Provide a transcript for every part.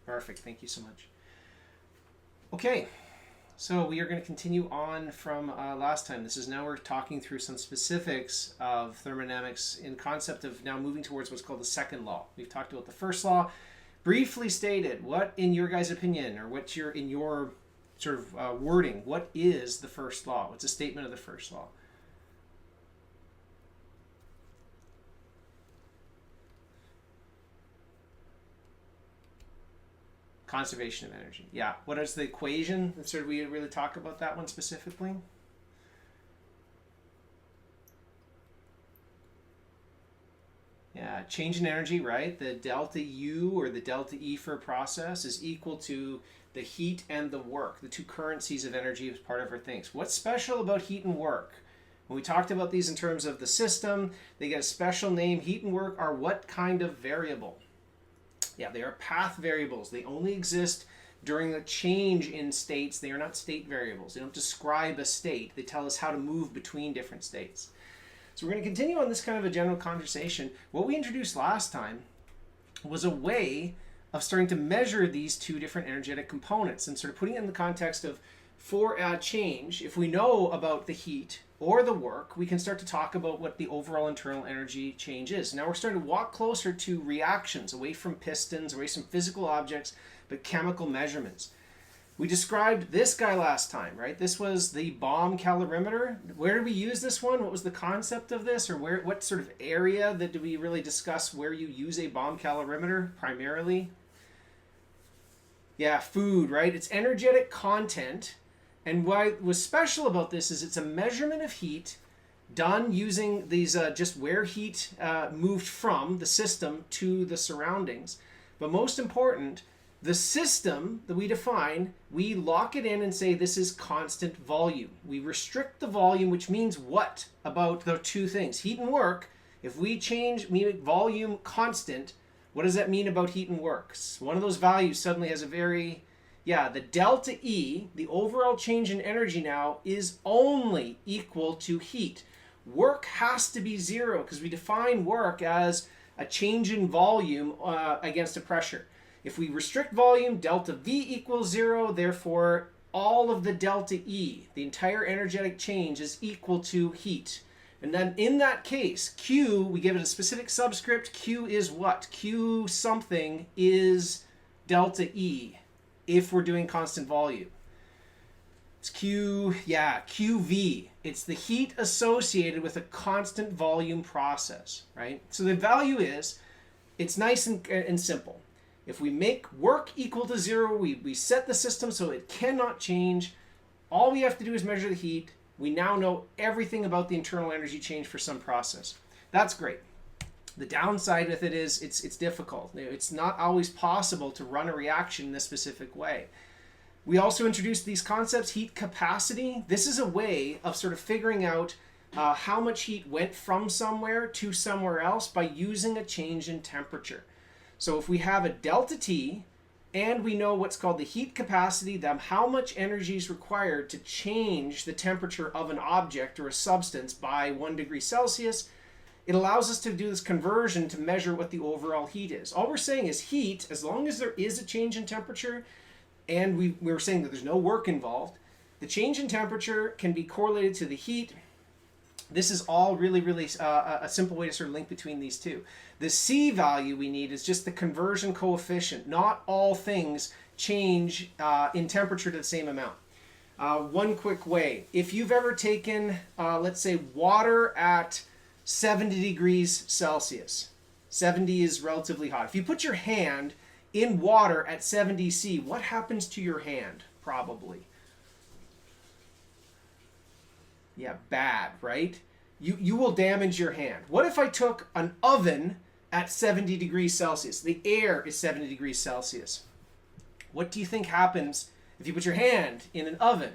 Perfect. Thank you so much. Okay. So we are going to continue on from last time. This is now we're talking through some specifics of thermodynamics in concept of now moving towards what's called the second law. We've talked about the first law, briefly stated. What, in your guys' opinion, or what's in your sort of wording, what is the first law? What's a statement of the first law? Conservation of energy. Yeah. What is the equation? So we really talk about that one specifically? Yeah, change in energy, right? The delta U or the delta E for a process is equal to the heat and the work, the two currencies of energy as part of our things. What's special about heat and work? When we talked about these in terms of the system, they get a special name. Heat and work are what kind of variable? Yeah, they are path variables. They only exist during the change in states. They are not state variables. They don't describe a state. They tell us how to move between different states. So we're going to continue on this kind of a general conversation. What we introduced last time was a way of starting to measure these two different energetic components and sort of putting it in the context of, for a change, if we know about the heat or the work, we can start to talk about what the overall internal energy change is. Now we're starting to walk closer to reactions, away from pistons, away from physical objects, but chemical measurements. We described this guy last time, right? This was the bomb calorimeter. Where did we use this one? What was the concept of this? Or what sort of area that do we really discuss where you use a bomb calorimeter primarily? Yeah, food, right? It's energetic content. And what was special about this is it's a measurement of heat done using these just where heat moved from the system to the surroundings. But most important, the system that we define, we lock it in and say this is constant volume. We restrict the volume, which means what about the two things? Heat and work. If we make volume constant, what does that mean about heat and work? One of those values suddenly has a very, the delta E, the overall change in energy now, is only equal to heat. Work has to be zero because we define work as a change in volume against a pressure. If we restrict volume, delta V equals zero, therefore all of the delta E, the entire energetic change, is equal to heat. And then in that case, Q, we give it a specific subscript. Q is what? Q something is delta E if we're doing constant volume. It's QV. It's the heat associated with a constant volume process, right? So the value is, it's nice and simple. If we make work equal to zero, we set the system so it cannot change. All we have to do is measure the heat. We now know everything about the internal energy change for some process. That's great. The downside with it is it's difficult. It's not always possible to run a reaction in a specific way. We also introduced these concepts, heat capacity. This is a way of sort of figuring out how much heat went from somewhere to somewhere else by using a change in temperature. So if we have a delta T and we know what's called the heat capacity, how much energy is required to change the temperature of an object or a substance by 1 degree Celsius, it allows us to do this conversion to measure what the overall heat is. All we're saying is heat, as long as there is a change in temperature, and we were saying that there's no work involved, the change in temperature can be correlated to the heat. This is all really, really a simple way to sort of link between these two. The C value we need is just the conversion coefficient. Not all things change in temperature to the same amount. One quick way. If you've ever taken, let's say, water at 70 degrees Celsius. 70 is relatively hot. If you put your hand in water at 70 C, what happens to your hand? Probably. Yeah, bad, right? You will damage your hand. What if I took an oven at 70 degrees Celsius? The air is 70 degrees Celsius. What do you think happens if you put your hand in an oven?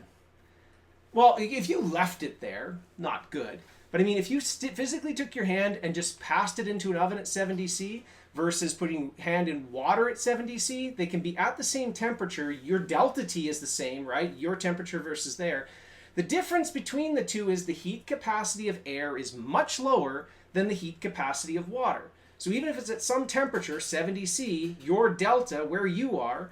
Well, if you left it there, not good. But I mean, if you physically took your hand and just passed it into an oven at 70 C versus putting hand in water at 70 C, they can be at the same temperature. Your delta T is the same, right? Your temperature versus there. The difference between the two is the heat capacity of air is much lower than the heat capacity of water. So even if it's at some temperature, 70 C, your delta, where you are,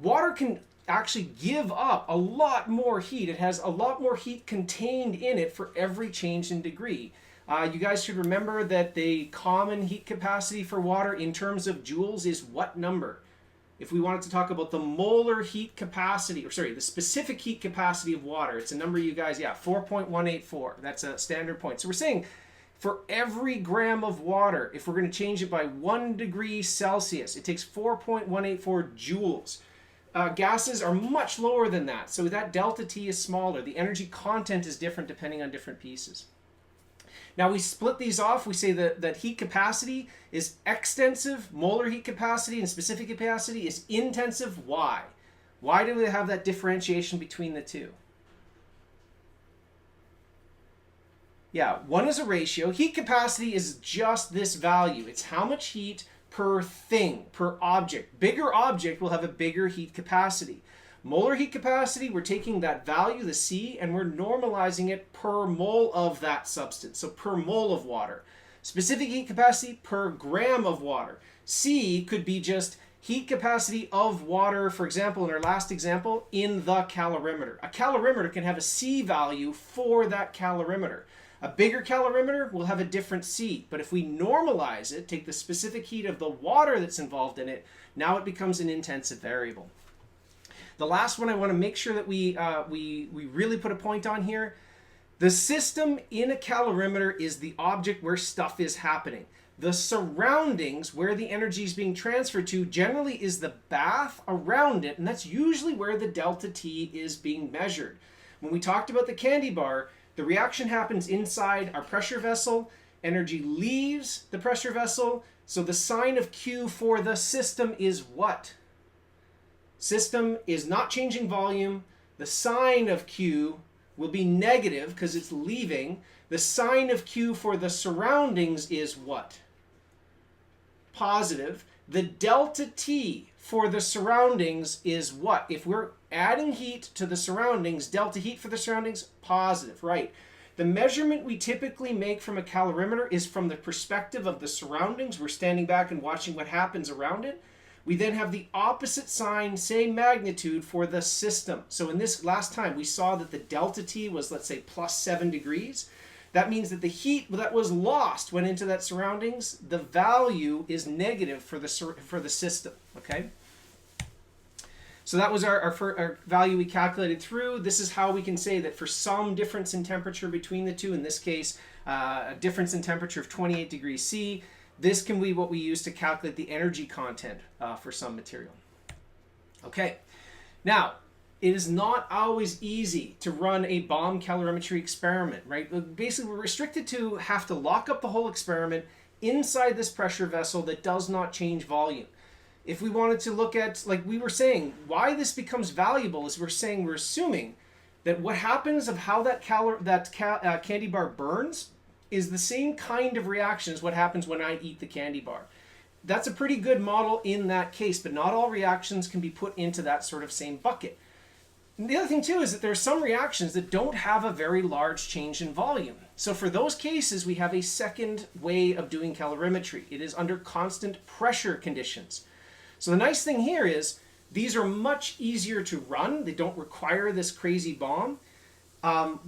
water can actually give up a lot more heat. It has a lot more heat contained in it for every change in degree. You guys should remember that the common heat capacity for water in terms of joules is what number? If we wanted to talk about the molar heat capacity, or sorry, the specific heat capacity of water, it's a number you guys, 4.184. That's a standard point. So we're saying for every gram of water, if we're going to change it by 1 degree Celsius, it takes 4.184 joules. Gases are much lower than that, so that delta T is smaller. The energy content is different depending on different pieces. Now we split these off. We say that heat capacity is extensive, molar heat capacity, and specific capacity is intensive. Why? Why do we have that differentiation between the two? Yeah, one is a ratio. Heat capacity is just this value. It's how much heat per thing, per object. Bigger object will have a bigger heat capacity. Molar heat capacity, we're taking that value, the C, and we're normalizing it per mole of that substance, so per mole of water. Specific heat capacity per gram of water. C could be just heat capacity of water, for example, in our last example, in the calorimeter. A calorimeter can have a C value for that calorimeter. A bigger calorimeter will have a different C, but if we normalize it, take the specific heat of the water that's involved in it, now it becomes an intensive variable. The last one I want to make sure that we really put a point on here. The system in a calorimeter is the object where stuff is happening. The surroundings, where the energy is being transferred to, generally is the bath around it, and that's usually where the delta T is being measured. When we talked about the candy bar, the reaction happens inside our pressure vessel. Energy leaves the pressure vessel. So the sign of Q for the system is what? System is not changing volume. The sign of Q will be negative because it's leaving. The sign of Q for the surroundings is what? Positive. The delta T for the surroundings is what? If we're adding heat to the surroundings, delta heat for the surroundings, positive, right? The measurement we typically make from a calorimeter is from the perspective of the surroundings. We're standing back and watching what happens around it. We then have the opposite sign, same magnitude for the system. So in this last time, we saw that the delta T was, let's say, plus 7 degrees. That means that the heat that was lost went into that surroundings. The value is negative for the system, okay? So that was our value we calculated through. This is how we can say that for some difference in temperature between the two, in this case, a difference in temperature of 28 degrees C, this can be what we use to calculate the energy content for some material. Okay, now, it is not always easy to run a bomb calorimetry experiment, right? Basically, we're restricted to have to lock up the whole experiment inside this pressure vessel that does not change volume. If we wanted to look at, like we were saying, why this becomes valuable is we're assuming that what happens of how that candy bar burns is the same kind of reaction as what happens when I eat the candy bar. That's a pretty good model in that case, but not all reactions can be put into that sort of same bucket. And the other thing too is that there are some reactions that don't have a very large change in volume. So for those cases, we have a second way of doing calorimetry. It is under constant pressure conditions. So the nice thing here is these are much easier to run. They don't require this crazy bomb.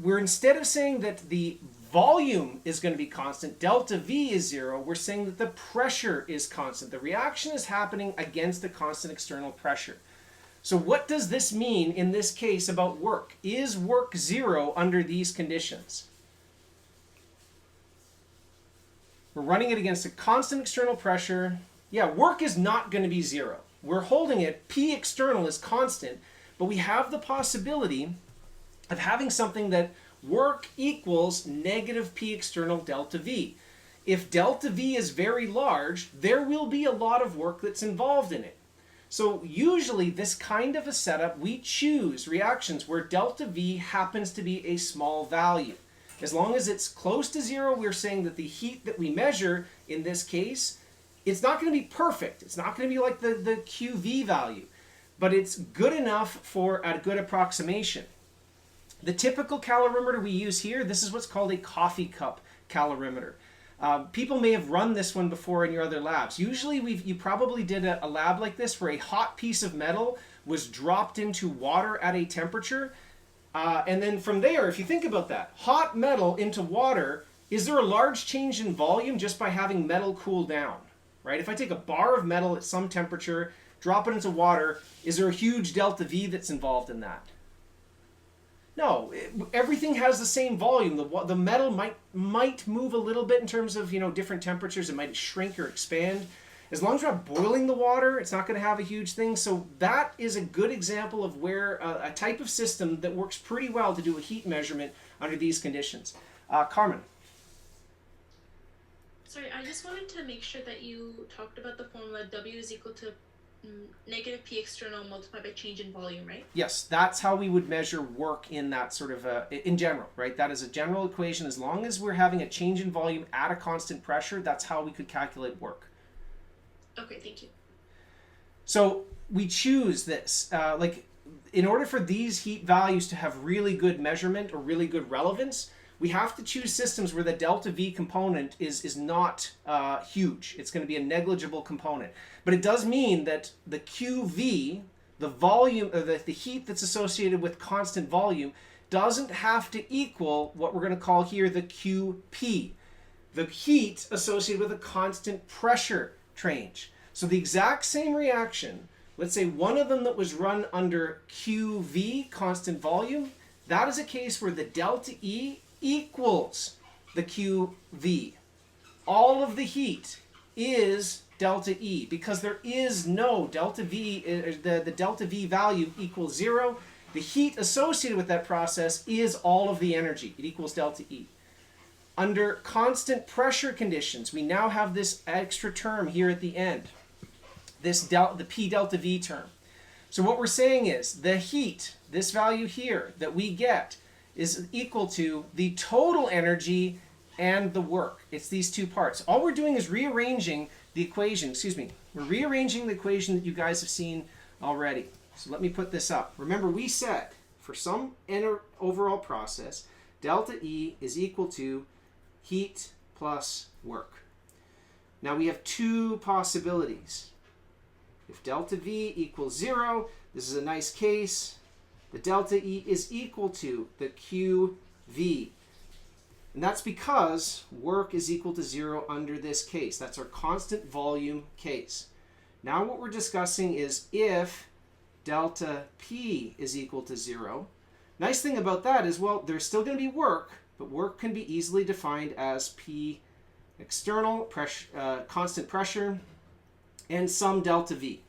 We're instead of saying that the volume is going to be constant, delta V is 0, we're saying that the pressure is constant. The reaction is happening against a constant external pressure. So what does this mean in this case about work? Is work 0 under these conditions? We're running it against a constant external pressure. Yeah, work is not going to be 0. We're holding it, P external is constant, but we have the possibility of having something that work equals negative P external delta V. If delta V is very large, there will be a lot of work that's involved in it. So usually this kind of a setup, we choose reactions where delta V happens to be a small value. As long as it's close to 0, we're saying that the heat that we measure in this case, it's not going to be perfect. It's not going to be like the QV value, but it's good enough for a good approximation. The typical calorimeter we use here, this is what's called a coffee cup calorimeter. People may have run this one before in your other labs. Usually you probably did a lab like this where a hot piece of metal was dropped into water at a temperature. And then from there, if you think about that, hot metal into water, is there a large change in volume just by having metal cool down? Right? If I take a bar of metal at some temperature, drop it into water, is there a huge delta V that's involved in that? No, everything has the same volume. The metal might move a little bit in terms of, different temperatures. It might shrink or expand. As long as we're not boiling the water, it's not going to have a huge thing. So that is a good example of where a type of system that works pretty well to do a heat measurement under these conditions. Carmen. Sorry, I just wanted to make sure that you talked about the formula W is equal to negative P external multiplied by change in volume, right? Yes, that's how we would measure work in that sort of, in general, right? That is a general equation. As long as we're having a change in volume at a constant pressure, that's how we could calculate work. Okay, thank you. So we choose this, in order for these heat values to have really good measurement or really good relevance, we have to choose systems where the delta V component is not huge. It's going to be a negligible component. But it does mean that the QV, the volume, the heat that's associated with constant volume, doesn't have to equal what we're going to call here the QP, the heat associated with a constant pressure change. So the exact same reaction, let's say one of them that was run under QV, constant volume, that is a case where the delta E equals the QV. All of the heat is delta E because there is no delta V, the delta V value equals 0. The heat associated with that process is all of the energy. It equals delta E. Under constant pressure conditions, we now have this extra term here at the end, the P delta V term. So what we're saying is the heat, this value here that we get, is equal to the total energy and the work. It's these two parts. All we're doing is rearranging the equation, we're rearranging the equation that you guys have seen already. So let me put this up. Remember, we said for some overall process, delta E is equal to heat plus work. Now we have two possibilities. If delta V equals 0, this is a nice case. The delta E is equal to the QV. And that's because work is equal to 0 under this case. That's our constant volume case. Now what we're discussing is if delta P is equal to 0. Nice thing about that is, well, there's still going to be work, but work can be easily defined as P external, pressure, constant pressure, and some delta V.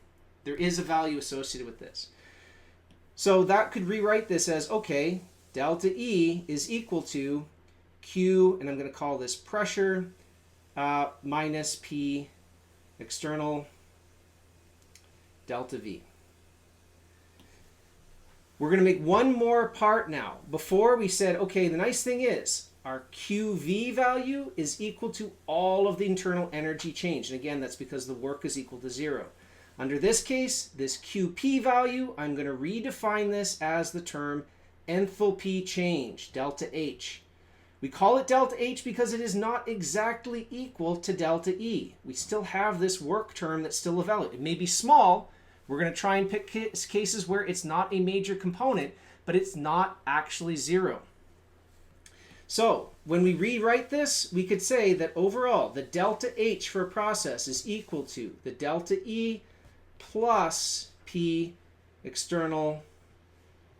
There is a value associated with this. So that could rewrite this as, okay, delta E is equal to Q, and I'm going to call this pressure, minus P external delta V. We're going to make one more part now. Before we said, okay, the nice thing is our QV value is equal to all of the internal energy change. And again, that's because the work is equal to 0. Under this case, this QP value, I'm going to redefine this as the term enthalpy change, delta H. We call it delta H because it is not exactly equal to delta E. We still have this work term that's still a value. It may be small. We're going to try and pick cases where it's not a major component, but it's not actually 0. So when we rewrite this, we could say that overall the delta H for a process is equal to the delta E plus P external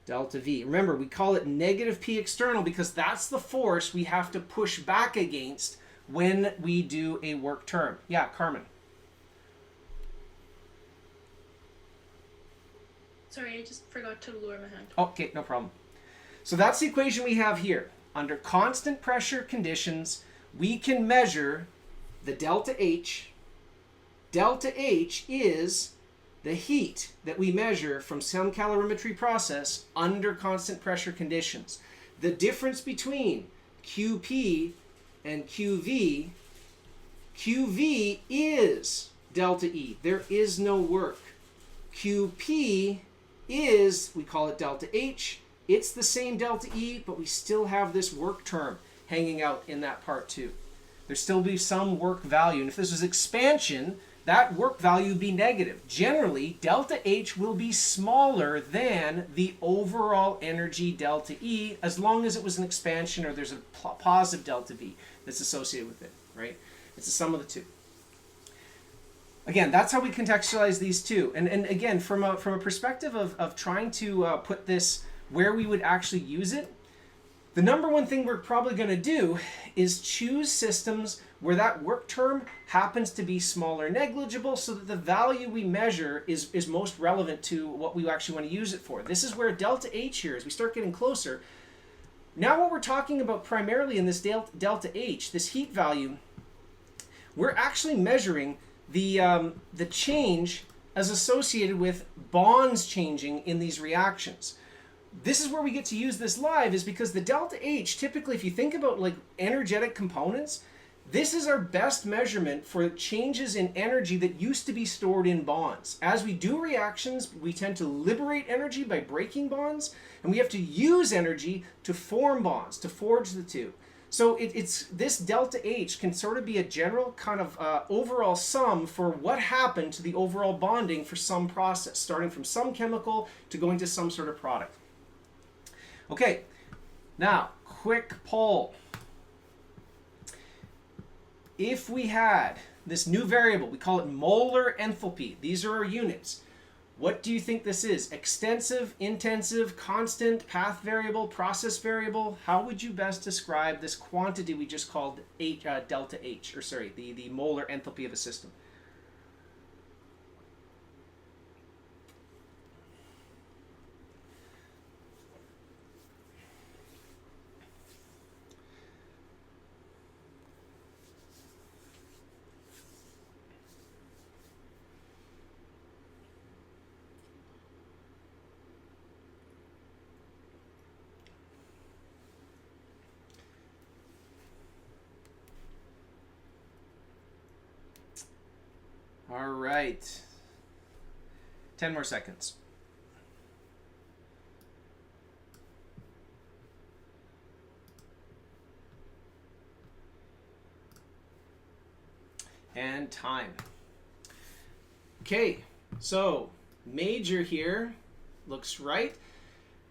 delta V. Remember, we call it negative P external because that's the force we have to push back against when we do a work term. Yeah, Carmen. Sorry, I just forgot to lower my hand. Okay, no problem. So that's the equation we have here. Under constant pressure conditions, we can measure the delta H. Delta H is the heat that we measure from some calorimetry process under constant pressure conditions. The difference between QP and QV, QV is delta E. There is no work. QP is, we call it delta H. It's the same delta E, but we still have this work term hanging out in that part too. There still be some work value. And if this was expansion, that work value would be negative. Generally, delta H will be smaller than the overall energy delta E, as long as it was an expansion or there's a positive delta V that's associated with it, right? It's the sum of the two. Again, that's how we contextualize these two. And again, from a perspective of trying to put this where we would actually use it, the number one thing we're probably going to do is choose systems where that work term happens to be small or negligible, so that the value we measure is most relevant to what we actually want to use it for. This is where delta H here, as we start getting closer. Now what we're talking about primarily in this delta H, this heat value, we're actually measuring the change as associated with bonds changing in these reactions. This is where we get to use this live, is because the delta H, typically if you think about like energetic components, this is our best measurement for changes in energy that used to be stored in bonds. As we do reactions, we tend to liberate energy by breaking bonds, and we have to use energy to form bonds, to forge the two. So it's this delta H can sort of be a general kind of overall sum for what happened to the overall bonding for some process, starting from some chemical to going to some sort of product. Okay, now, quick poll. If we had this new variable, we call it molar enthalpy. These are our units. What do you think this is? Extensive, intensive, constant, path variable, process variable? How would you best describe this quantity we just called delta H, or sorry, the molar enthalpy of a system? All right. 10 more seconds. And time. Okay, so major here looks right.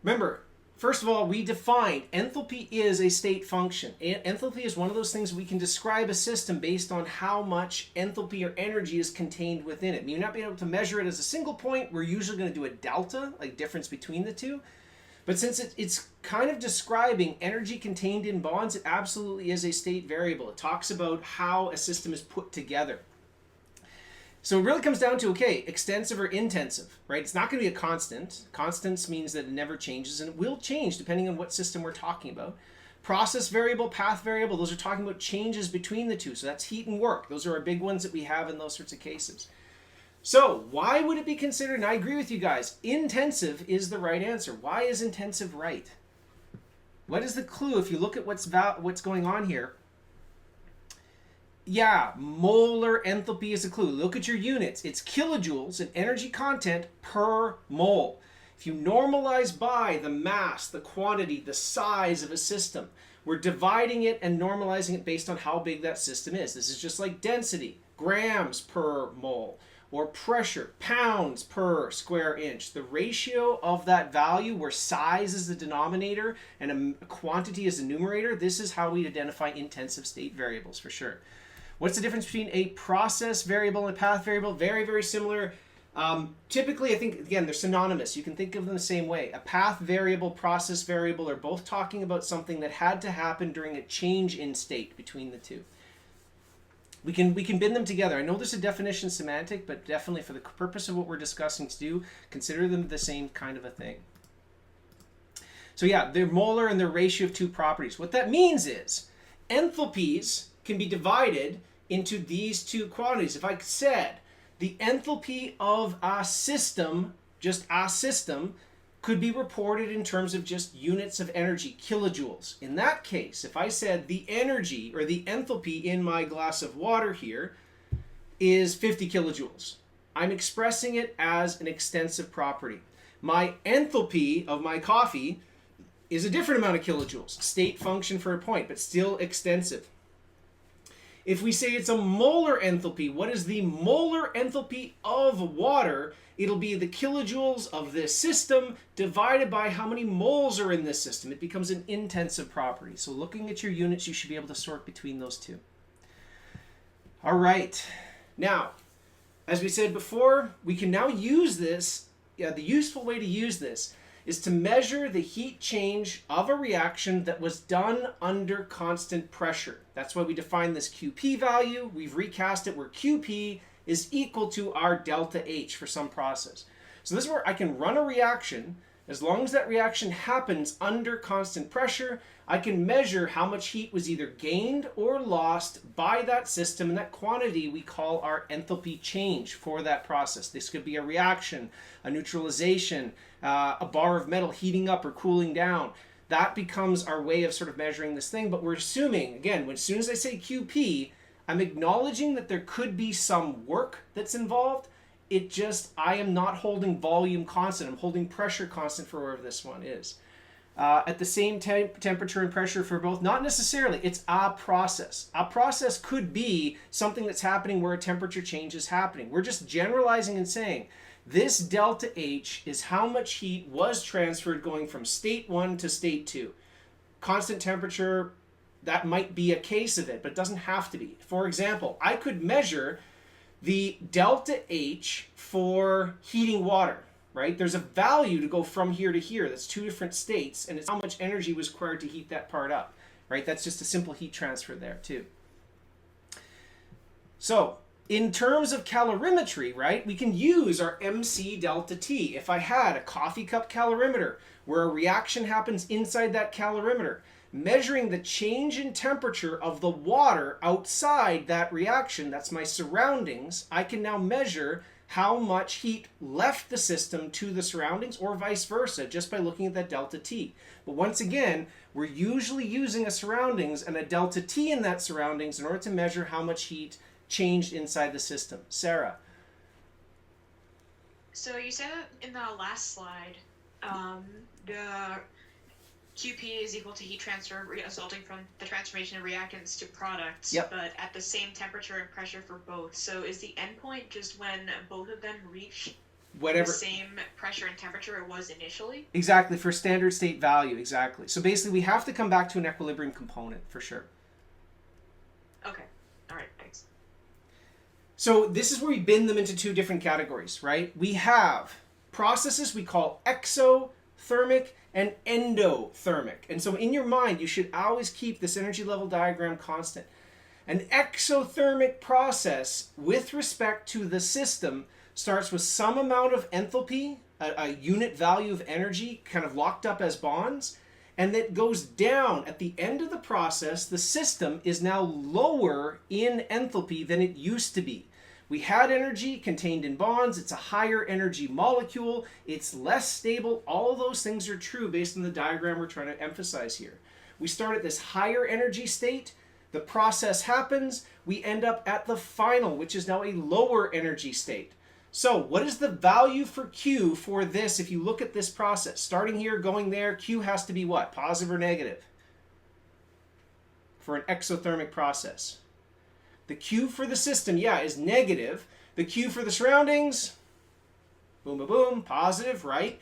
Remember, first of all, we defined enthalpy is a state function. Enthalpy is one of those things we can describe a system based on how much enthalpy or energy is contained within it. You're not being able to measure it as a single point. We're usually going to do a delta, like difference between the two. But since it's kind of describing energy contained in bonds, it absolutely is a state variable. It talks about how a system is put together. So it really comes down to, okay, extensive or intensive, right? It's not going to be a constant. Constants means that it never changes, and it will change depending on what system we're talking about. Process variable, path variable, those are talking about changes between the two. So that's heat and work. Those are our big ones that we have in those sorts of cases. So why would it be considered, and I agree with you guys, intensive is the right answer. Why is intensive right? What is the clue if you look at what's going on here? Yeah, molar enthalpy is a clue. Look at your units. It's kilojoules in energy content per mole. If you normalize by the mass, the quantity, the size of a system, we're dividing it and normalizing it based on how big that system is. This is just like density, grams per mole, or pressure, pounds per square inch. The ratio of that value where size is the denominator and a quantity is the numerator, this is how we identify intensive state variables for sure. What's the difference between a process variable and a path variable? Very, very similar. Typically, I think, again, they're synonymous. You can think of them the same way. A path variable, process variable are both talking about something that had to happen during a change in state between the two. We can bin them together. I know there's a definition semantic, but definitely for the purpose of what we're discussing to do, consider them the same kind of a thing. So yeah, they're molar and they're ratio of two properties. What that means is enthalpies can be divided into these two quantities. If I said the enthalpy of a system, just a system, could be reported in terms of just units of energy, kilojoules. In that case, if I said the energy or the enthalpy in my glass of water here is 50 kilojoules, I'm expressing it as an extensive property. My enthalpy of my coffee is a different amount of kilojoules, state function for a point, but still extensive. If we say it's a molar enthalpy, what is the molar enthalpy of water? It'll be the kilojoules of this system divided by how many moles are in this system. It becomes an intensive property. So looking at your units, you should be able to sort between those two. All right. Now, as we said before, we can now use this. The useful way to use this is to measure the heat change of a reaction that was done under constant pressure. That's why we define this QP value. We've recast it where QP is equal to our delta H for some process. So this is where I can run a reaction. As long as that reaction happens under constant pressure, I can measure how much heat was either gained or lost by that system, and that quantity we call our enthalpy change for that process. This could be a reaction, a neutralization, a bar of metal heating up or cooling down. That becomes our way of sort of measuring this thing, but we're assuming, again, as soon as I say QP, I'm acknowledging that there could be some work that's involved. I am not holding volume constant. I'm holding pressure constant for wherever this one is. At the same temperature and pressure for both? Not necessarily. It's a process. A process could be something that's happening where a temperature change is happening. We're just generalizing and saying this delta H is how much heat was transferred going from state 1 to state 2. Constant temperature, that might be a case of it, but it doesn't have to be. For example, I could measure the delta H for heating water, right? There's a value to go from here to here. That's two different states, and it's how much energy was required to heat that part up, right? That's just a simple heat transfer there too. So in terms of calorimetry, right, we can use our MC delta T. If I had a coffee cup calorimeter where a reaction happens inside that calorimeter, measuring the change in temperature of the water outside that reaction, that's my surroundings, I can now measure how much heat left the system to the surroundings or vice versa just by looking at that delta T. But once again, we're usually using a surroundings and a delta T in that surroundings in order to measure how much heat changed inside the system. Sarah? So you said in the last slide, the QP is equal to heat transfer resulting from the transformation of reactants to products, yep. But at the same temperature and pressure for both. So is the endpoint just when both of them reach the same pressure and temperature it was initially? Exactly, for standard state value, exactly. So basically we have to come back to an equilibrium component for sure. Okay, all right, thanks. So this is where we bin them into two different categories, right? We have processes we call exothermic and endothermic. And so in your mind, you should always keep this energy level diagram constant. An exothermic process with respect to the system starts with some amount of enthalpy, a unit value of energy kind of locked up as bonds, and that goes down. At the end of the process, the system is now lower in enthalpy than it used to be. We had energy contained in bonds. It's a higher energy molecule. It's less stable. All of those things are true based on the diagram we're trying to emphasize here. We start at this higher energy state. The process happens. We end up at the final, which is now a lower energy state. So what is the value for Q for this if you look at this process? Starting here, going there, Q has to be what? Positive or negative? For an exothermic process. The Q for the system, yeah, is negative. The Q for the surroundings, boom, boom, boom, positive, right?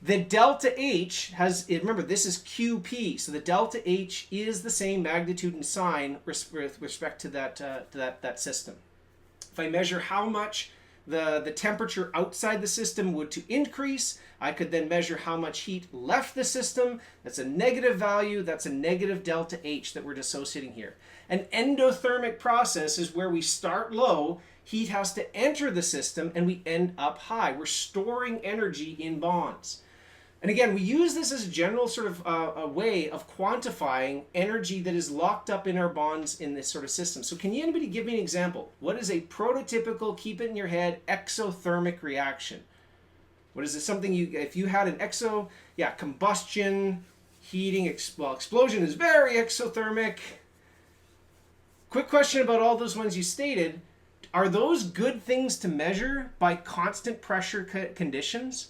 The delta H has, remember, this is QP, so the delta H is the same magnitude and sign with respect to that system. If I measure how much the temperature outside the system would to increase, I could then measure how much heat left the system. That's a negative value. That's a negative delta H that we're dissociating here. An endothermic process is where we start low, heat has to enter the system, and we end up high. We're storing energy in bonds. And again, we use this as a general sort of a way of quantifying energy that is locked up in our bonds in this sort of system. So can anybody give me an example? What is a prototypical, keep it in your head, exothermic reaction? What is it? Something if you had an combustion, heating, explosion is very exothermic. Quick question about all those ones you stated. Are those good things to measure by constant pressure conditions?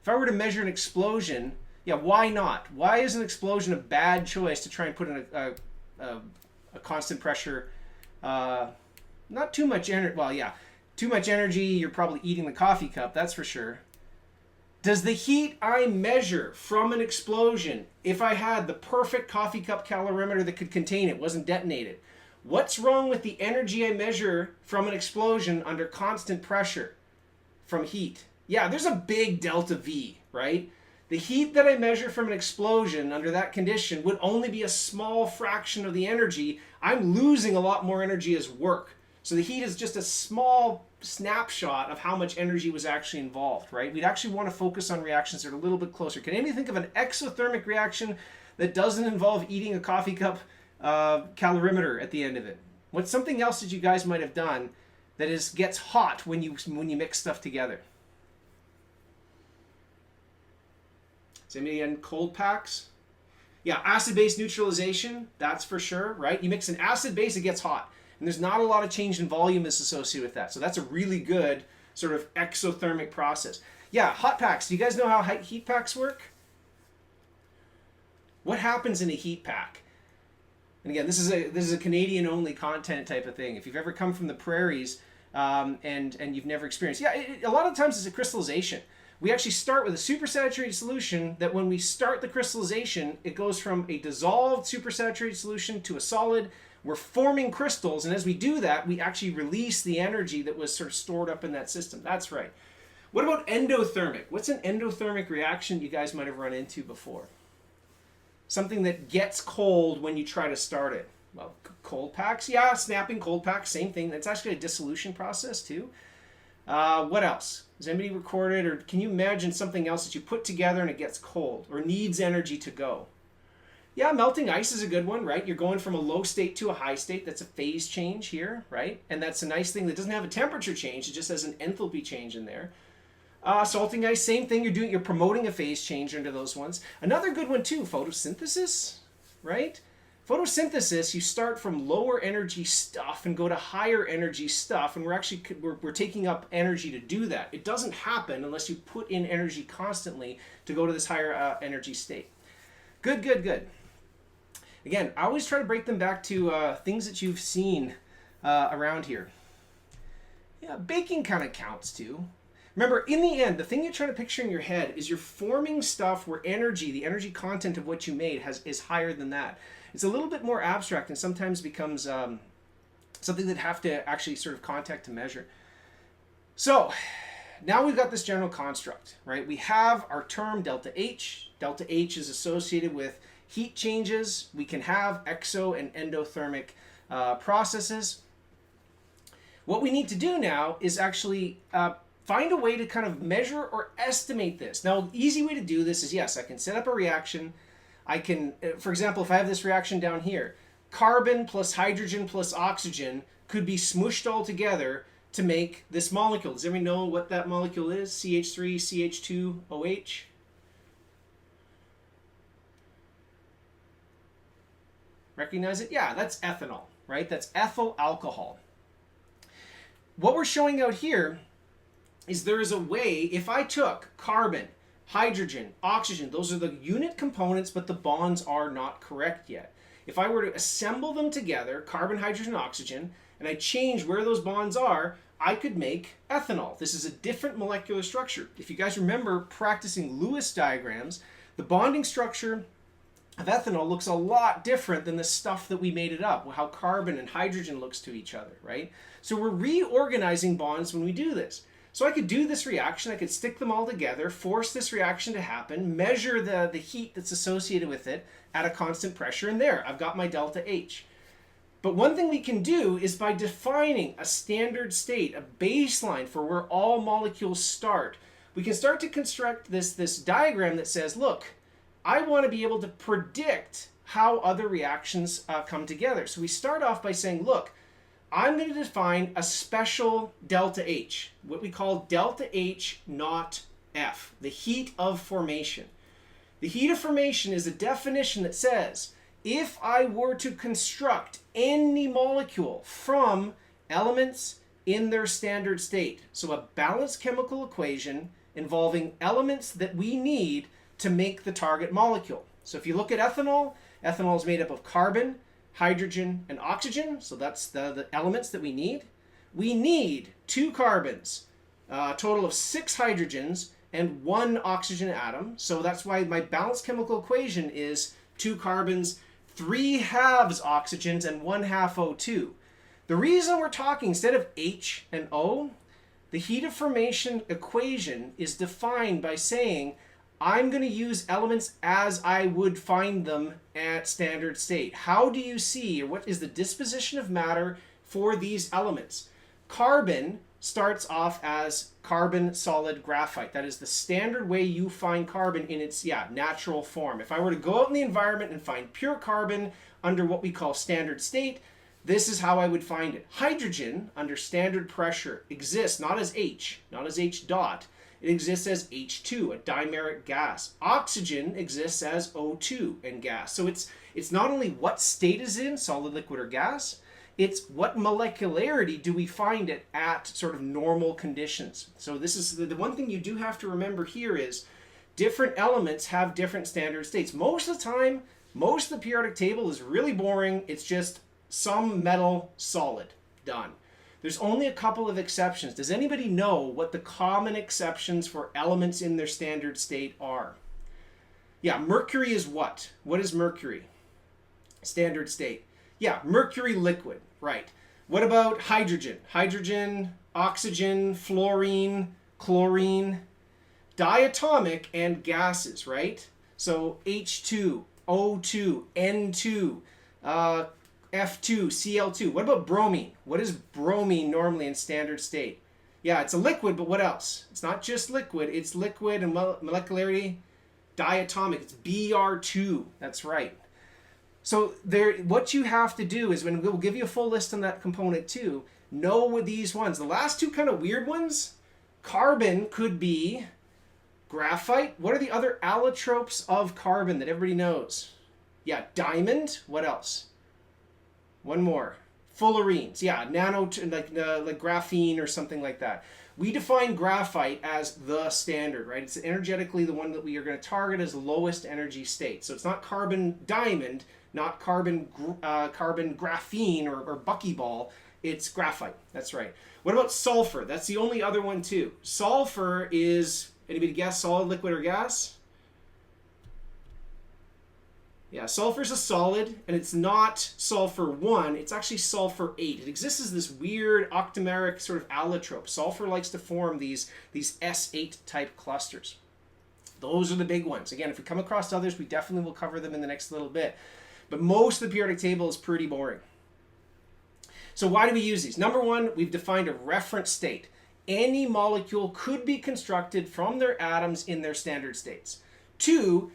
If I were to measure an explosion, why not? Why is an explosion a bad choice to try and put in a constant pressure Not too much energy. Well, yeah, too much energy. You're probably eating the coffee cup, that's for sure. Does the heat I measure from an explosion, if I had the perfect coffee cup calorimeter that could contain it, wasn't detonated, what's wrong with the energy I measure from an explosion under constant pressure from heat? Yeah, there's a big delta V, right? The heat that I measure from an explosion under that condition would only be a small fraction of the energy. I'm losing a lot more energy as work. So the heat is just a small snapshot of how much energy was actually involved, right? We'd actually want to focus on reactions that are a little bit closer. Can anybody think of an exothermic reaction that doesn't involve eating a coffee cup calorimeter at the end of it? What's something else that you guys might have done that gets hot when you mix stuff together? Is anybody in cold packs? Yeah, acid-base neutralization, that's for sure, right? You mix an acid base, it gets hot. And there's not a lot of change in volume that's associated with that. So that's a really good sort of exothermic process. Yeah, hot packs. Do you guys know how heat packs work? What happens in a heat pack? And again, this is a Canadian-only content type of thing. If you've ever come from the prairies and you've never experienced, a lot of times it's a crystallization. We actually start with a supersaturated solution that when we start the crystallization, it goes from a dissolved supersaturated solution to a solid. We're forming crystals, and as we do that, we actually release the energy that was sort of stored up in that system. That's right. What about endothermic? What's an endothermic reaction you guys might have run into before? Something that gets cold when you try to start it. Well, cold packs, yeah, snapping cold packs, same thing. That's actually a dissolution process too. What else? Has anybody recorded, or can you imagine something else that you put together and it gets cold or needs energy to go? Yeah, melting ice is a good one, right? You're going from a low state to a high state. That's a phase change here, right? And that's a nice thing that doesn't have a temperature change. It just has an enthalpy change in there. Salting ice, same thing. You're promoting a phase change under those ones. Another good one too, photosynthesis, right? Photosynthesis, you start from lower energy stuff and go to higher energy stuff, and we're taking up energy to do that. It doesn't happen unless you put in energy constantly to go to this higher energy state. Good, good, good. Again, I always try to break them back to things that you've seen around here. Yeah, baking kind of counts too. Remember, in the end, the thing you're trying to picture in your head is you're forming stuff where the energy content of what you made is higher than that. It's a little bit more abstract and sometimes becomes something that have to actually sort of contact to measure. So now we've got this general construct, right? We have our term delta H. Delta H is associated with heat changes. We can have exo and endothermic processes. What we need to do now is actually find a way to kind of measure or estimate this. Now, the easy way to do this is, yes, I can set up a reaction. I can, for example, if I have this reaction down here, carbon plus hydrogen plus oxygen could be smooshed all together to make this molecule. Does everybody know what that molecule is? CH3, CH2, OH? Recognize it? Yeah, that's ethanol, right? That's ethyl alcohol. What we're showing out here is there is a way, if I took carbon, hydrogen, oxygen, those are the unit components, but the bonds are not correct yet. If I were to assemble them together, carbon, hydrogen, oxygen, and I change where those bonds are, I could make ethanol. This is a different molecular structure. If you guys remember practicing Lewis diagrams, the bonding structure of ethanol looks a lot different than the stuff that we made it up, how carbon and hydrogen looks to each other, right? So we're reorganizing bonds when we do this. So I could do this reaction, I could stick them all together, force this reaction to happen, measure the heat that's associated with it at a constant pressure, and there, I've got my delta H. But one thing we can do is by defining a standard state, a baseline for where all molecules start, we can start to construct this diagram that says, look, I want to be able to predict how other reactions come together. So we start off by saying, look, I'm going to define a special delta H, what we call delta H not F, the heat of formation. The heat of formation is a definition that says, if I were to construct any molecule from elements in their standard state, so a balanced chemical equation involving elements that we need to make the target molecule. So if you look at ethanol, ethanol is made up of carbon, hydrogen, and oxygen. So that's the elements that we need. We need 2 carbons, a total of 6 hydrogens, and 1 oxygen atom. So that's why my balanced chemical equation is 2 carbons, 3 halves oxygens, and 1 half O2. The reason we're talking, instead of H and O, the heat of formation equation is defined by saying I'm going to use elements as I would find them at standard state. How do you see, or what is the disposition of matter for these elements? Carbon starts off as carbon solid graphite. That is the standard way you find carbon in its natural form. If I were to go out in the environment and find pure carbon under what we call standard state, this is how I would find it. Hydrogen, under standard pressure, exists not as H, not as H dot. It exists as H2, a dimeric gas. Oxygen exists as O2 and gas. So it's not only what state is in, solid, liquid, or gas, it's what molecularity do we find it at sort of normal conditions. So this is the one thing you do have to remember here is different elements have different standard states. Most of the time, most of the periodic table is really boring. It's just some metal solid. Done. There's only a couple of exceptions. Does anybody know what the common exceptions for elements in their standard state are? Yeah, mercury is what? What is mercury? Standard state. Yeah, mercury liquid, right. What about hydrogen? Hydrogen, oxygen, fluorine, chlorine, diatomic, and gases, right? So H2, O2, N2, F2, Cl2. What about bromine? What is bromine normally in standard state? Yeah, it's a liquid, but what else? It's not just liquid. It's liquid and molecularity diatomic. It's Br2. That's right. So what you have to do is, when we'll give you a full list on that component too, know these ones. The last two kind of weird ones, carbon could be graphite. What are the other allotropes of carbon that everybody knows? Yeah, diamond. What else? One more. Fullerenes. Yeah, like graphene or something like that. We define graphite as the standard, right? It's energetically the one that we are going to target as lowest energy state. So it's not carbon diamond, not carbon graphene or buckyball. It's graphite. That's right. What about sulfur? That's the only other one too. Sulfur is, anybody guess, solid, liquid, or gas? Yeah, sulfur is a solid, and it's not sulfur 1, it's actually sulfur 8. It exists as this weird octameric sort of allotrope. Sulfur likes to form these S8 type clusters. Those are the big ones. Again, if we come across others, we definitely will cover them in the next little bit. But most of the periodic table is pretty boring. So why do we use these? Number one, we've defined a reference state. Any molecule could be constructed from their atoms in their standard states. 2,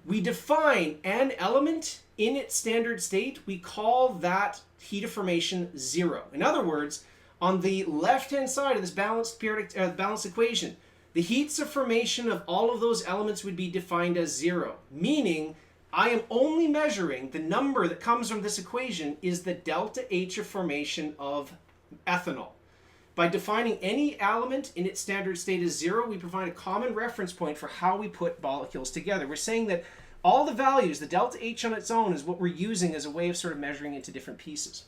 we define an element in its standard state. We call that heat of formation 0. In other words, on the left-hand side of this balanced equation, the heats of formation of all of those elements would be defined as 0, meaning I am only measuring the number that comes from this equation is the delta H of formation of ethanol. By defining any element in its standard state as 0, we provide a common reference point for how we put molecules together. We're saying that all the values, the delta H on its own, is what we're using as a way of sort of measuring into different pieces.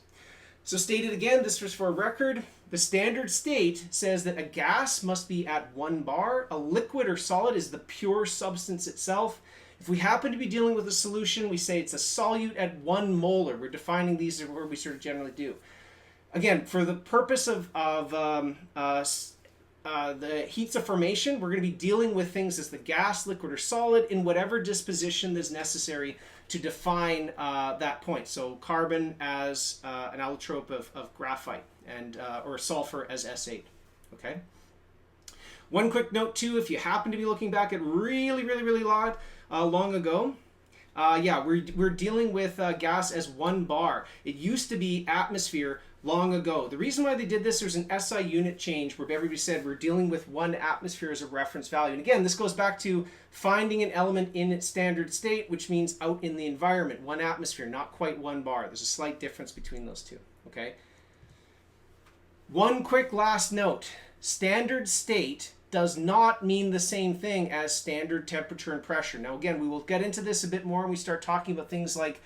So stated again, this was for a record. The standard state says that a gas must be at 1 bar. A liquid or solid is the pure substance itself. If we happen to be dealing with a solution, we say it's a solute at 1 molar. We're defining these where we sort of generally do. Again, for the purpose of the heats of formation, we're going to be dealing with things as the gas, liquid, or solid in whatever disposition is necessary to define that point. So carbon as an allotrope of graphite, and or sulfur as S8. Okay. One quick note too, if you happen to be looking back at really long ago, we're dealing with gas as 1 bar. It used to be atmosphere long ago. The reason why they did this, there's an SI unit change where everybody said we're dealing with 1 atmosphere as a reference value. And again, this goes back to finding an element in its standard state, which means out in the environment. 1 atmosphere, not quite 1 bar. There's a slight difference between those two. Okay. One quick last note. Standard state does not mean the same thing as standard temperature and pressure. Now again, we will get into this a bit more when we start talking about things like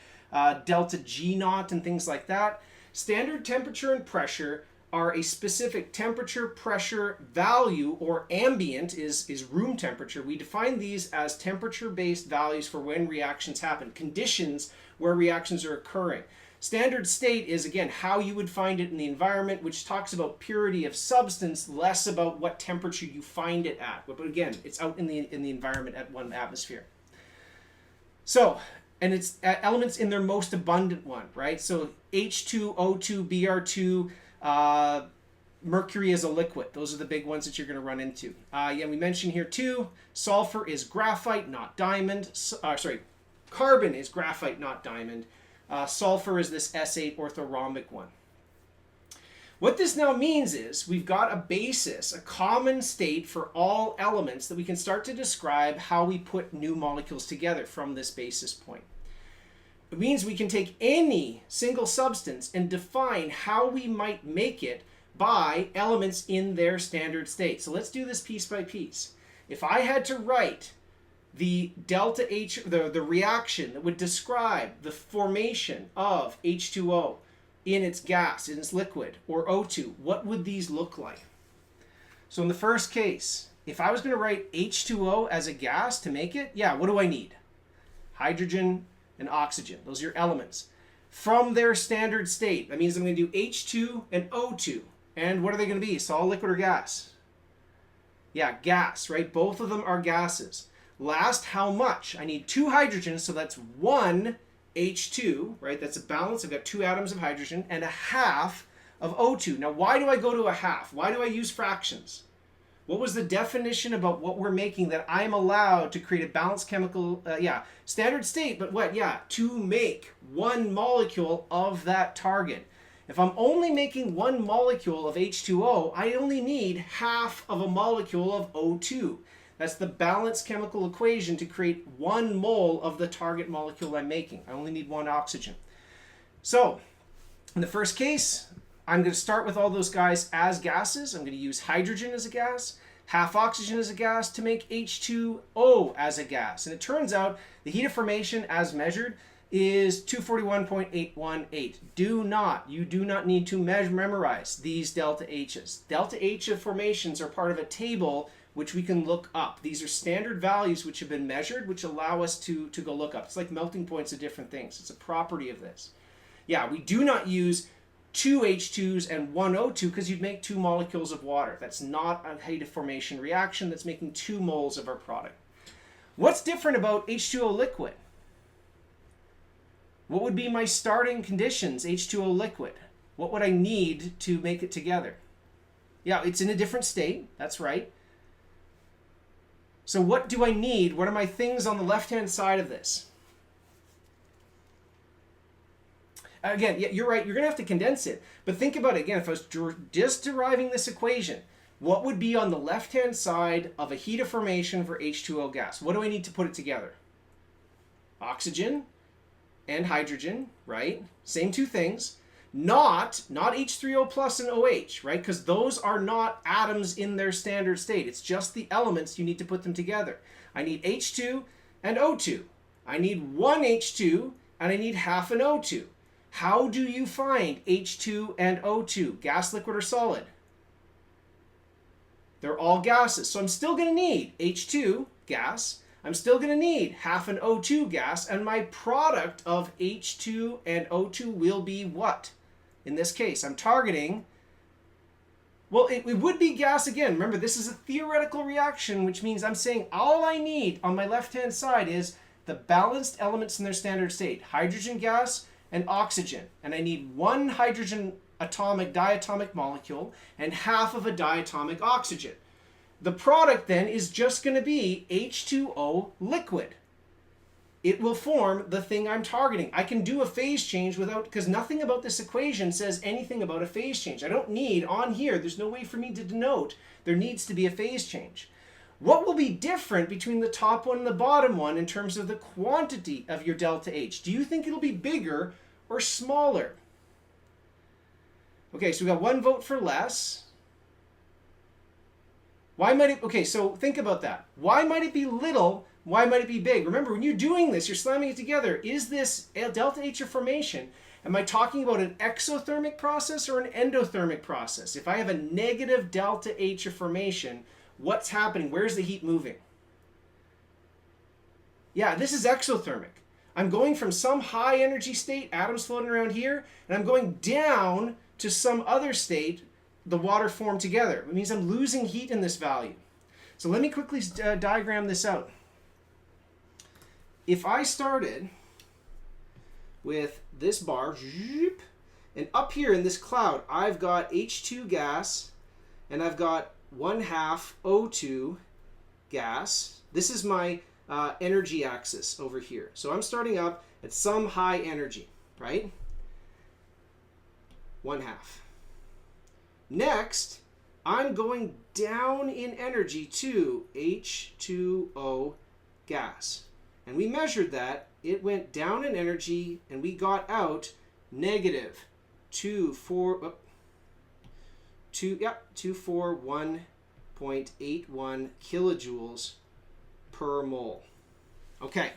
delta G naught and things like that. Standard temperature and pressure are a specific temperature, pressure, value, or ambient is room temperature. We define these as temperature-based values for when reactions happen, conditions where reactions are occurring. Standard state is, again, how you would find it in the environment, which talks about purity of substance, less about what temperature you find it at. But again, it's out in the environment at 1 atmosphere. So, and it's elements in their most abundant one, right? So H2, O2, Br2, mercury is a liquid. Those are the big ones that you're going to run into. Yeah, we mentioned here too, sulfur is graphite, not diamond. Carbon is graphite, not diamond. Sulfur is this S8 orthorhombic one. What this now means is we've got a basis, a common state for all elements that we can start to describe how we put new molecules together from this basis point. It means we can take any single substance and define how we might make it by elements in their standard state. So let's do this piece by piece. If I had to write the delta H, the reaction that would describe the formation of H2O in its gas, in its liquid, or O2, what would these look like? So in the first case, if I was going to write H2O as a gas to make it, yeah, what do I need? Hydrogen and oxygen. Those are your elements. From their standard state, that means I'm going to do H2 and O2. And what are they going to be? Solid, liquid, or gas? Yeah, gas, right? Both of them are gases. Last, how much? I need 2 hydrogens, so that's 1 H2, right? That's a balance. I've got 2 atoms of hydrogen and a half of O2. Now, why do I go to a half? Why do I use fractions? What was the definition about what we're making that I'm allowed to create a balanced chemical, standard state, but what? Yeah, to make 1 molecule of that target. If I'm only making 1 molecule of H2O, I only need half of a molecule of O2. That's the balanced chemical equation to create 1 mole of the target molecule I'm making. I only need 1 oxygen. So, in the first case, I'm going to start with all those guys as gases. I'm going to use hydrogen as a gas, half oxygen as a gas to make H2O as a gas. And it turns out the heat of formation as measured is 241.818. You do not need to memorize these delta H's. Delta H of formations are part of a table which we can look up. These are standard values which have been measured, which allow us to go look up. It's like melting points of different things. It's a property of this. Yeah, we do not use 2 H2s and 1 O2 because you'd make 2 molecules of water. That's not a heat of formation reaction. That's making 2 moles of our product. What's different about H2O liquid? What would be my starting conditions, H2O liquid? What would I need to make it together? Yeah, it's in a different state. That's right. So what do I need? What are my things on the left-hand side of this? Again, yeah, you're right. You're going to have to condense it. But think about it again. If I was just deriving this equation, what would be on the left-hand side of a heat of formation for H2O gas? What do I need to put it together? Oxygen and hydrogen, right? Same 2 things. Not H3O plus and OH, right? Because those are not atoms in their standard state. It's just the elements. You need to put them together. I need H2 and O2. I need 1 H2 and I need half an O2. How do you find H2 and O2? Gas, liquid, or solid? They're all gases. So I'm still going to need H2, gas. I'm still going to need half an O2 gas. And my product of H2 and O2 will be what? In this case, I'm targeting, well, it would be gas again. Remember, this is a theoretical reaction, which means I'm saying all I need on my left-hand side is the balanced elements in their standard state, hydrogen gas and oxygen. And I need 1 hydrogen diatomic molecule and half of a diatomic oxygen. The product then is just going to be H2O liquid. It will form the thing I'm targeting. I can do a phase change because nothing about this equation says anything about a phase change. I don't need on here, there's no way for me to denote there needs to be a phase change. What will be different between the top one and the bottom one in terms of the quantity of your delta H? Do you think it'll be bigger or smaller? Okay, so we got 1 vote for less. Why might it, okay, so think about that. Why might it be little? Why might it be big? Remember, when you're doing this, you're slamming it together. Is this a delta H of formation? Am I talking about an exothermic process or an endothermic process? If I have a negative delta H of formation, what's happening? Where's the heat moving? Yeah, this is exothermic. I'm going from some high energy state, atoms floating around here, and I'm going down to some other state, the water formed together. It means I'm losing heat in this value. So let me quickly diagram this out. If I started with this bar, and up here in this cloud, I've got H2 gas, and I've got 1/2 O2 gas. This is my energy axis over here. So I'm starting up at some high energy, right? 1/2. Next, I'm going down in energy to H2O gas. And we measured that. It went down in energy, and we got out negative 241.81 kilojoules per mole. Okay.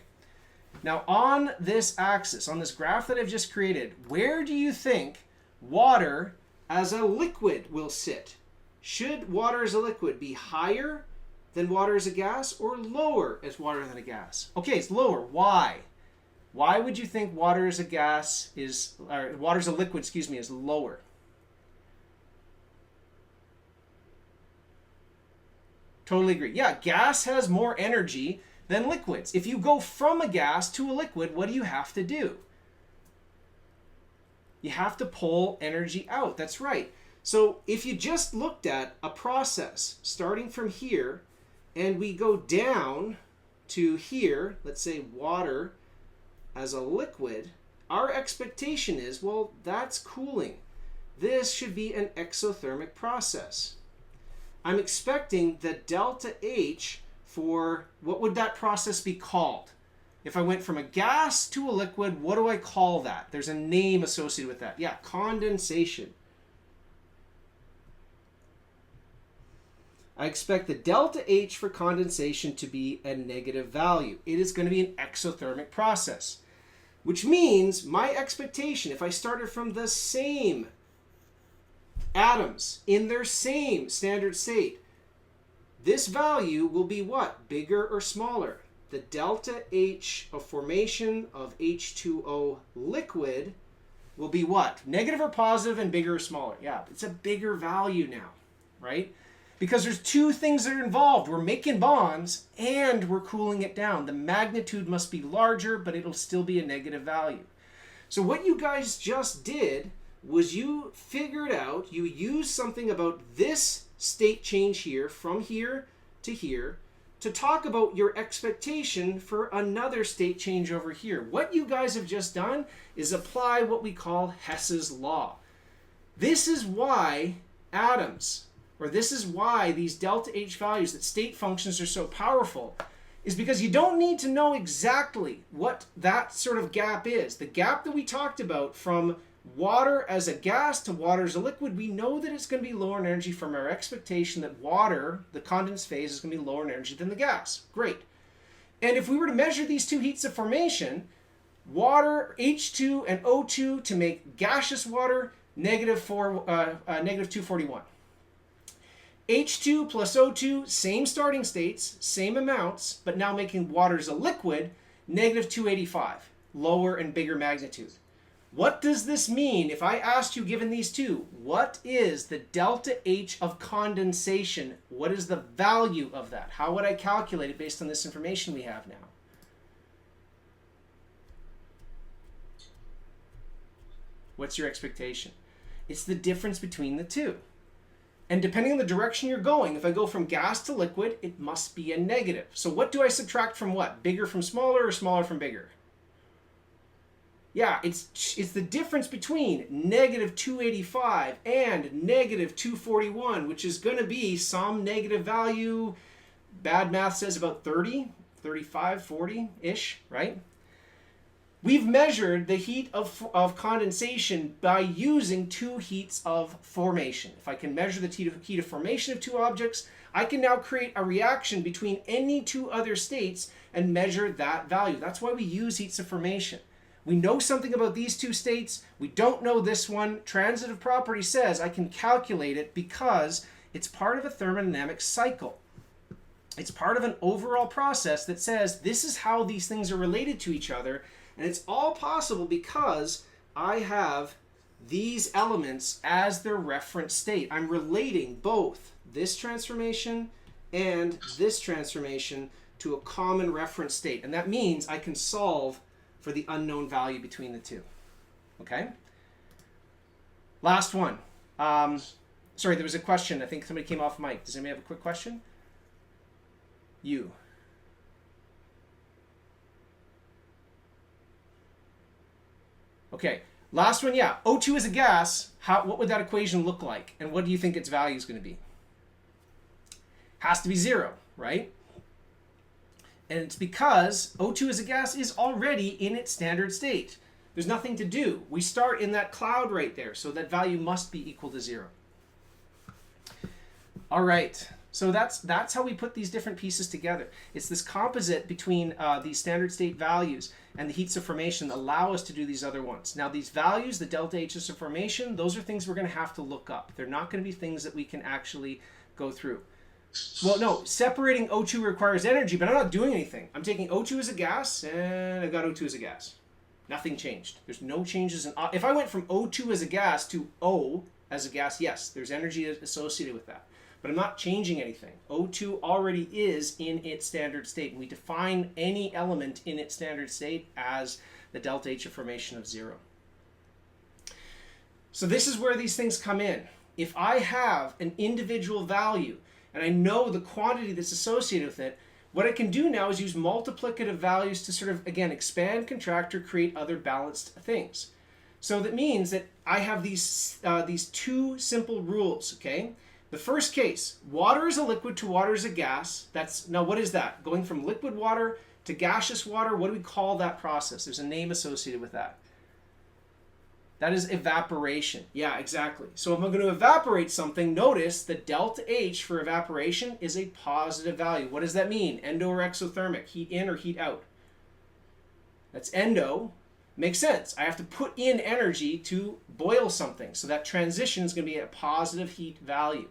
Now on this axis, on this graph that I've just created, where do you think water as a liquid will sit? Should water as a liquid be higher than water as a gas or lower as water than a gas? Okay, it's lower. Why? Why would you think water as a gas is, or water as a liquid, excuse me, is lower? Totally agree. Yeah, gas has more energy than liquids. If you go from a gas to a liquid, what do you have to do? You have to pull energy out. That's right. So if you just looked at a process starting from here and we go down to here, let's say water as a liquid, our expectation is, well, that's cooling. This should be an exothermic process. I'm expecting the delta H for, what would that process be called? If I went from a gas to a liquid, what do I call that? There's a name associated with that. Yeah, condensation. I expect the delta H for condensation to be a negative value. It is going to be an exothermic process, which means my expectation, if I started from the same atoms in their same standard state, this value will be what? Bigger or smaller? The delta H of formation of H2O liquid will be what? Negative or positive and bigger or smaller? Yeah, it's a bigger value now, right? Because there's two things that are involved. We're making bonds and we're cooling it down. The magnitude must be larger, but it'll still be a negative value. So what you guys just did was you figured out, you used something about this state change here, from here to talk about your expectation for another state change over here. What you guys have just done is apply what we call Hess's law. This is why atoms, or this is why these delta H values, that state functions are so powerful, is because you don't need to know exactly what that sort of gap is. The gap that we talked about from water as a gas to water as a liquid, we know that it's going to be lower in energy from our expectation that water, the condensed phase, is going to be lower in energy than the gas. Great. And if we were to measure these two heats of formation, water, H2 and O2 to make gaseous water, negative 241. H2 plus O2, same starting states, same amounts, but now making water as a liquid, negative 285, lower and bigger magnitude. What does this mean? If I asked you, given these two, what is the delta H of condensation? What is the value of that? How would I calculate it based on this information we have now? What's your expectation? It's the difference between the two. And depending on the direction you're going, if I go from gas to liquid, it must be a negative. So what do I subtract from what? Bigger from smaller or smaller from bigger? Yeah, it's the difference between negative 285 and negative 241, which is going to be some negative value. Bad math says about 30, 35, 40-ish, right? We've measured the heat of condensation by using two heats of formation. If I can measure the heat of formation of two objects, I can now create a reaction between any two other states and measure that value. That's why we use heats of formation. We know something about these two states. We don't know this one. Transitive property says I can calculate it because it's part of a thermodynamic cycle. It's part of an overall process that says this is how these things are related to each other. And it's all possible because I have these elements as their reference state. I'm relating both this transformation and this transformation to a common reference state. And that means I can solve for the unknown value between the two. Okay? Last one. Sorry, there was a question. I think somebody came off mic. Does anybody have a quick question? You. Okay, last one, yeah. O2 is a gas. What would that equation look like? And what do you think its value is going to be? Has to be 0, right? And it's because O2 as a gas is already in its standard state. There's nothing to do. We start in that cloud right there, so that value must be equal to 0. All right, so that's how we put these different pieces together. It's this composite between these standard state values and the heats of formation that allow us to do these other ones. Now these values, the delta H's of formation, those are things we're going to have to look up. They're not going to be things that we can actually go through. Well, no, separating O2 requires energy, but I'm not doing anything. I'm taking O2 as a gas, and I've got O2 as a gas. Nothing changed. There's no changes in... If I went from O2 as a gas to O as a gas, yes, there's energy associated with that. But I'm not changing anything. O2 already is in its standard state. And we define any element in its standard state as the delta H of formation of 0. So this is where these things come in. If I have an individual value and I know the quantity that's associated with it, what I can do now is use multiplicative values to sort of, again, expand, contract, or create other balanced things. So that means that I have these two simple rules, okay? The first case, water is a liquid to water is a gas. Now what is that? Going from liquid water to gaseous water, what do we call that process? There's a name associated with that. That is evaporation. Yeah, exactly. So if I'm going to evaporate something, notice the delta H for evaporation is a positive value. What does that mean? Endo or exothermic? Heat in or heat out? That's endo. Makes sense. I have to put in energy to boil something. So that transition is going to be a positive heat value.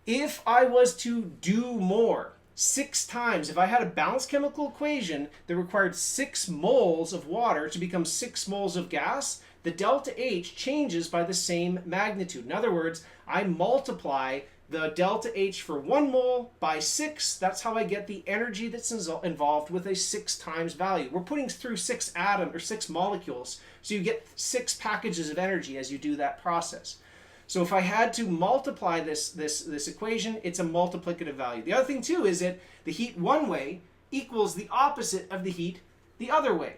If I was to do more, 6 times, if I had a balanced chemical equation that required 6 moles of water to become 6 moles of gas, the delta H changes by the same magnitude. In other words, I multiply the delta H for 1 mole by 6. That's how I get the energy that's involved with a 6 times value. We're putting through 6 atoms or 6 molecules, so you get 6 packages of energy as you do that process. So if I had to multiply this equation, it's a multiplicative value. The other thing too is that the heat one way equals the opposite of the heat the other way.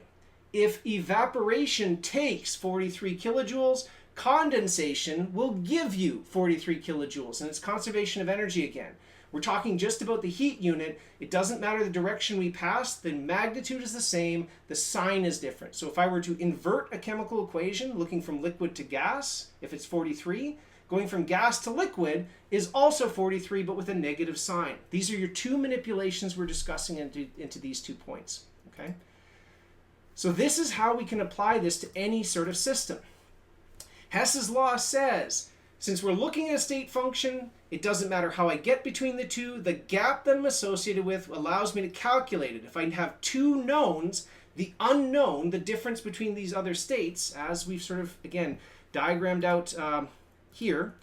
If evaporation takes 43 kilojoules, condensation will give you 43 kilojoules, and it's conservation of energy again. We're talking just about the heat unit. It doesn't matter the direction we pass. The magnitude is the same. The sign is different. So if I were to invert a chemical equation, looking from liquid to gas, if it's 43, going from gas to liquid is also 43, but with a negative sign. These are your two manipulations we're discussing into these 2 points. Okay? So this is how we can apply this to any sort of system. Hess's law says, since we're looking at a state function, it doesn't matter how I get between the two. The gap that I'm associated with allows me to calculate it. If I have 2 knowns, the unknown, the difference between these other states, as we've sort of, again, diagrammed out here,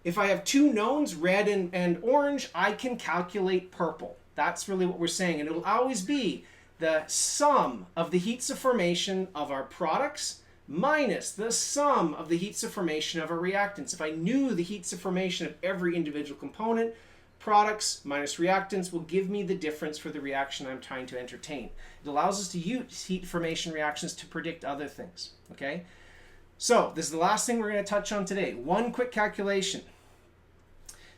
if I have 2 knowns, red and orange, I can calculate purple. That's really what we're saying. And it'll always be the sum of the heats of formation of our products minus the sum of the heats of formation of our reactants. If I knew the heats of formation of every individual component, products minus reactants will give me the difference for the reaction I'm trying to entertain. It allows us to use heat formation reactions to predict other things. Okay? So this is the last thing we're going to touch on today. One quick calculation.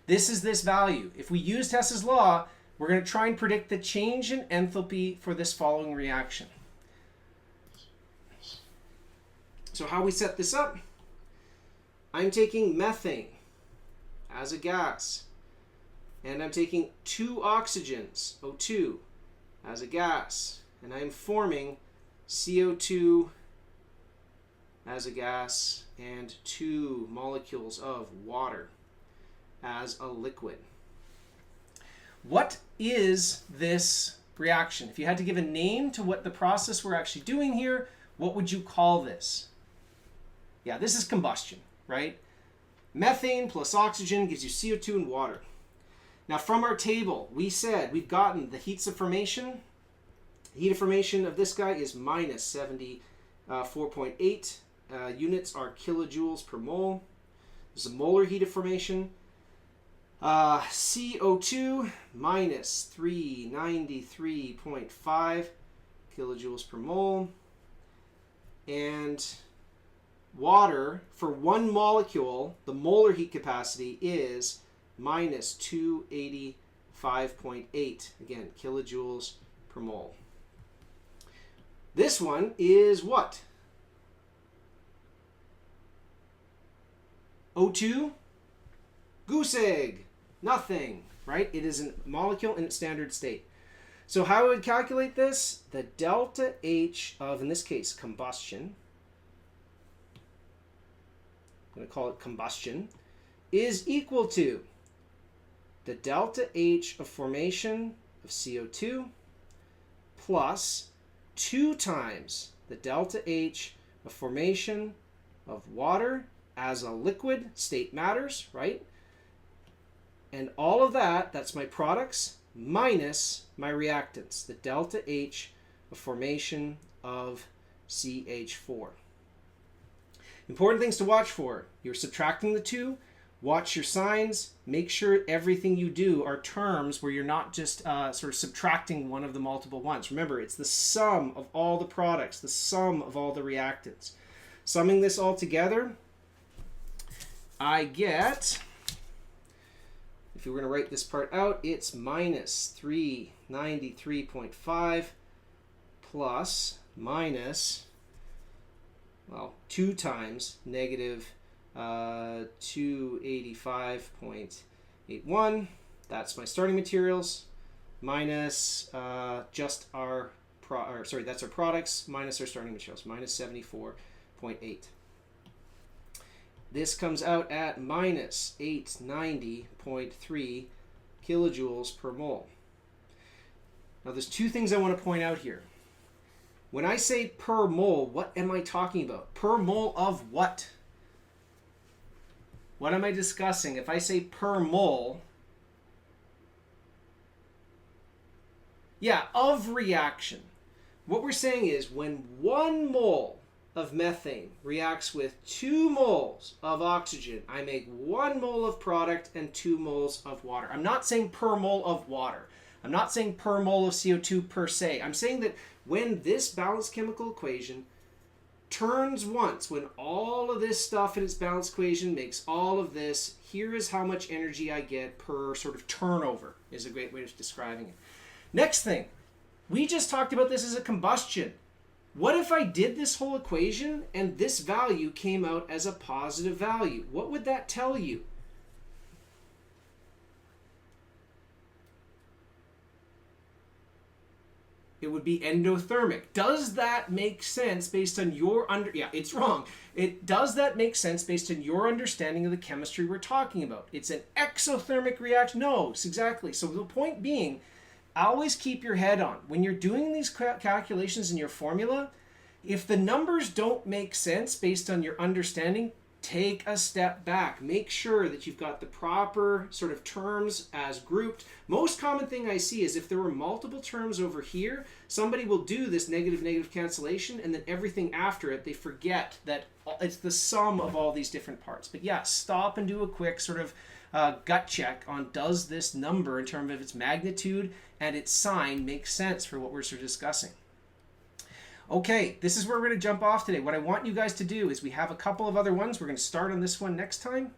This is this value. If we used Hess's law, we're going to try and predict the change in enthalpy for this following reaction. So how we set this up, I'm taking methane as a gas, and I'm taking 2 oxygens, O2, as a gas, and I'm forming CO2 as a gas and 2 molecules of water as a liquid. What is this reaction? If you had to give a name to what the process we're actually doing here, what would you call this? Yeah, this is combustion, right? Methane plus oxygen gives you CO2 and water. Now from our table, we said we've gotten the heats of formation. The heat of formation of this guy is minus 74.8 units are kilojoules per mole. There's a molar heat of formation. CO2 minus 393.5 kilojoules per mole. And water, for 1 molecule, the molar heat capacity is minus 285.8, again, kilojoules per mole. This one is what? O2? Goose egg. Nothing, right? It is a molecule in its standard state. So how I would calculate this? The delta H of, in this case, combustion, I'm going to call it combustion, is equal to the delta H of formation of CO2 plus 2 times the delta H of formation of water as a liquid, state matters, right? And all of that, that's my products, minus my reactants, the delta H of formation of CH4. Important things to watch for. You're subtracting the 2. Watch your signs. Make sure everything you do are terms where you're not just sort of subtracting one of the multiple ones. Remember, it's the sum of all the products, the sum of all the reactants. Summing this all together, I get, if you were going to write this part out, it's minus 393.5 plus minus, well, 2 times negative 285.81. That's my starting materials, minus just our, that's our products, minus our starting materials, minus 74.8. This comes out at minus 890.3 kilojoules per mole. Now there's 2 things I want to point out here. When I say per mole, what am I talking about? Per mole of what? What am I discussing? If I say per mole, yeah, of reaction. What we're saying is when 1 mole of methane reacts with 2 moles of oxygen, I make 1 mole of product and 2 moles of water. I'm not saying per mole of water. I'm not saying per mole of CO2 per se. I'm saying that when this balanced chemical equation turns once, when all of this stuff in its balanced equation makes all of this, here is how much energy I get per sort of turnover, is a great way of describing it. Next thing, we just talked about this as a combustion. What if I did this whole equation and this value came out as a positive value? What would that tell you? It would be endothermic. Does that make sense based on your yeah, it's wrong. Does that make sense based on your understanding of the chemistry we're talking about? It's an exothermic reaction. No, exactly. So the point being, always keep your head on. When you're doing these calculations in your formula, if the numbers don't make sense based on your understanding, take a step back. Make sure that you've got the proper sort of terms as grouped. Most common thing I see is if there were multiple terms over here, somebody will do this negative cancellation, and then everything after it, they forget that it's the sum of all these different parts. But yeah, stop and do a quick sort of gut check on, does this number in terms of its magnitude and its sign make sense for what we're sort of discussing. Okay, this is where we're going to jump off today. What I want you guys to do is we have a couple of other ones. We're going to start on this one next time.